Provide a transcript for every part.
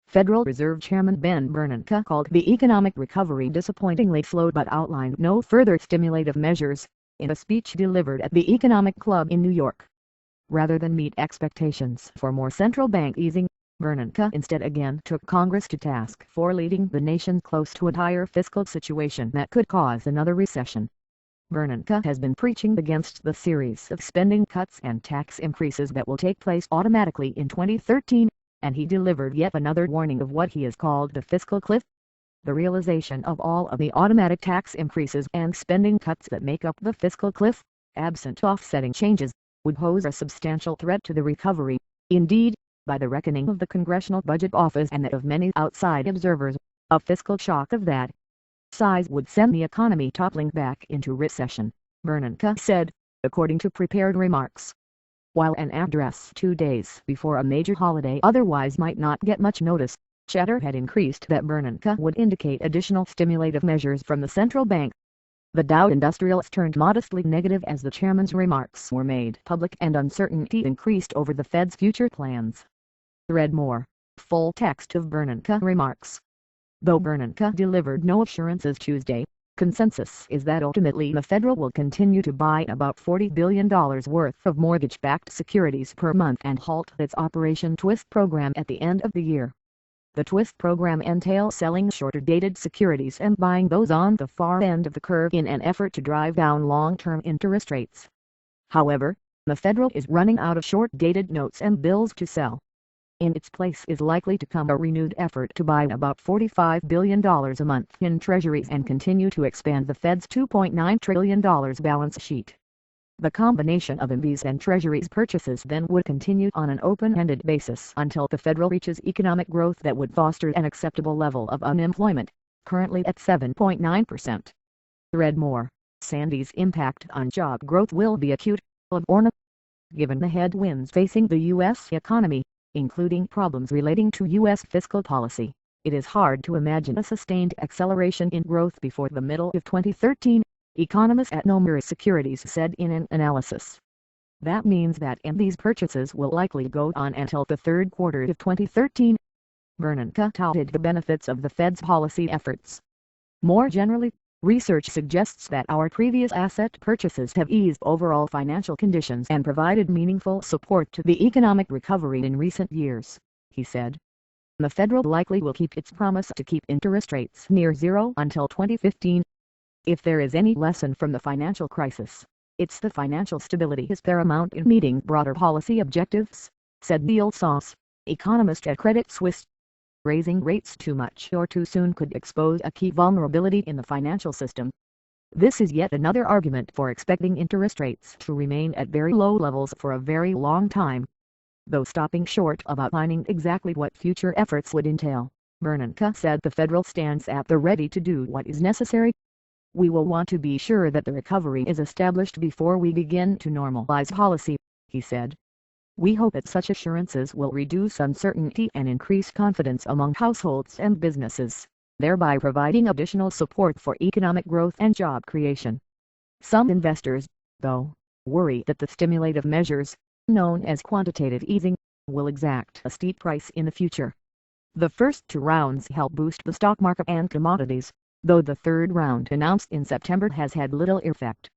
Federal Reserve Chairman Ben Bernanke called the economic recovery disappointingly slow but outlined no further stimulative measures in a speech delivered at the Economic Club in New York. Rather than meet expectations for more central bank easing, Bernanke instead again took Congress to task for leading the nation close to a dire fiscal situation that could cause another recession. Bernanke has been preaching against the series of spending cuts and tax increases that will take place automatically in 2013, and he delivered yet another warning of what he has called the fiscal cliff. The realization of all of the automatic tax increases and spending cuts that make up the fiscal cliff, absent offsetting changes, would pose a substantial threat to the recovery. Indeed, by the reckoning of the Congressional Budget Office and that of many outside observers, a fiscal shock of that size would send the economy toppling back into recession, Bernanke said, according to prepared remarks. While an address 2 days before a major holiday otherwise might not get much notice, chatter had increased that Bernanke would indicate additional stimulative measures from the central bank. The Dow Industrials turned modestly negative as the chairman's remarks were made public and uncertainty increased over the Fed's future plans. Read more. Full text of Bernanke remarks. Though Bernanke delivered no assurances Tuesday, consensus is that ultimately the Federal will continue to buy about $40 billion worth of mortgage-backed securities per month and halt its Operation Twist program at the end of the year. The Twist program entails selling shorter-dated securities and buying those on the far end of the curve in an effort to drive down long-term interest rates. However, the Federal is running out of short-dated notes and bills to sell. In its place is likely to come a renewed effort to buy about $45 billion a month in treasuries and continue to expand the Fed's $2.9 trillion balance sheet. The combination of MBS and treasuries purchases then would continue on an open-ended basis until the Federal reaches economic growth that would foster an acceptable level of unemployment, currently at 7.9%. Read more. Sandy's impact on job growth will be acute, or not. Given the headwinds facing the U.S. economy, including problems relating to U.S. fiscal policy, it is hard to imagine a sustained acceleration in growth before the middle of 2013, economists at Nomura Securities said in an analysis. That means that these purchases will likely go on until the third quarter of 2013. Bernanke touted the benefits of the Fed's policy efforts. More generally, research suggests that our previous asset purchases have eased overall financial conditions and provided meaningful support to the economic recovery in recent years, he said. The Federal likely will keep its promise to keep interest rates near zero until 2015. If there is any lesson from the financial crisis, it's that financial stability is paramount in meeting broader policy objectives, said Neil Sauce, economist at Credit Suisse. Raising rates too much or too soon could expose a key vulnerability in the financial system. This is yet another argument for expecting interest rates to remain at very low levels for a very long time. Though stopping short of outlining exactly what future efforts would entail, Bernanke said the Federal stands at the ready to do what is necessary. We will want to be sure that the recovery is established before we begin to normalize policy, he said. We hope that such assurances will reduce uncertainty and increase confidence among households and businesses, thereby providing additional support for economic growth and job creation. Some investors, though, worry that the stimulative measures, known as quantitative easing, will exact a steep price in the future. The first two rounds help boost the stock market and commodities, though the third round announced in September has had little effect.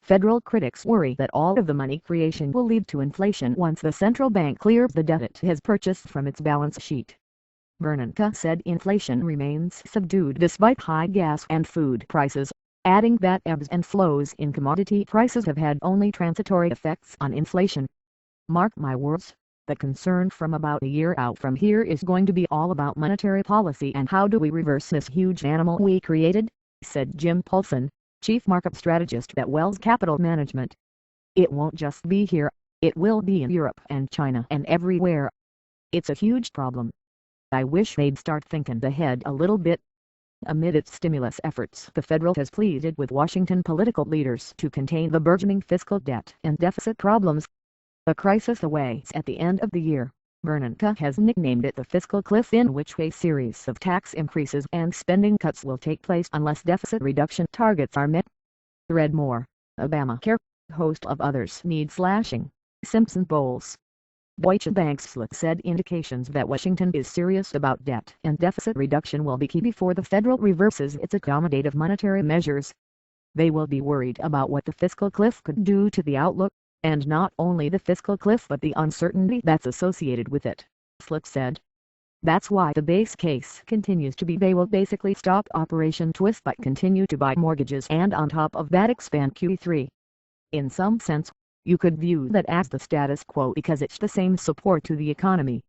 Federal critics worry that all of the money creation will lead to inflation once the central bank clears the debt it has purchased from its balance sheet. Bernanke said inflation remains subdued despite high gas and food prices, adding that ebbs and flows in commodity prices have had only transitory effects on inflation. Mark my words, the concern from about a year out from here is going to be all about monetary policy and how do we reverse this huge animal we created, said Jim Paulson, chief market strategist at Wells Capital Management. It won't just be here, it will be in Europe and China and everywhere. It's a huge problem. I wish they'd start thinking ahead a little bit. Amid its stimulus efforts, the Federal has pleaded with Washington political leaders to contain the burgeoning fiscal debt and deficit problems. A crisis awaits at the end of the year. Bernanke has nicknamed it the fiscal cliff, in which a series of tax increases and spending cuts will take place unless deficit reduction targets are met. Read more. Obamacare, host of others need slashing. Simpson Bowles. Deutsche Bank's Slick said indications that Washington is serious about debt and deficit reduction will be key before the Federal reverses its accommodative monetary measures. They will be worried about what the fiscal cliff could do to the outlook, and not only the fiscal cliff but the uncertainty that's associated with it, Slick said. That's why the base case continues to be they will basically stop Operation Twist but continue to buy mortgages and on top of that expand QE3. In some sense, you could view that as the status quo because it's the same support to the economy.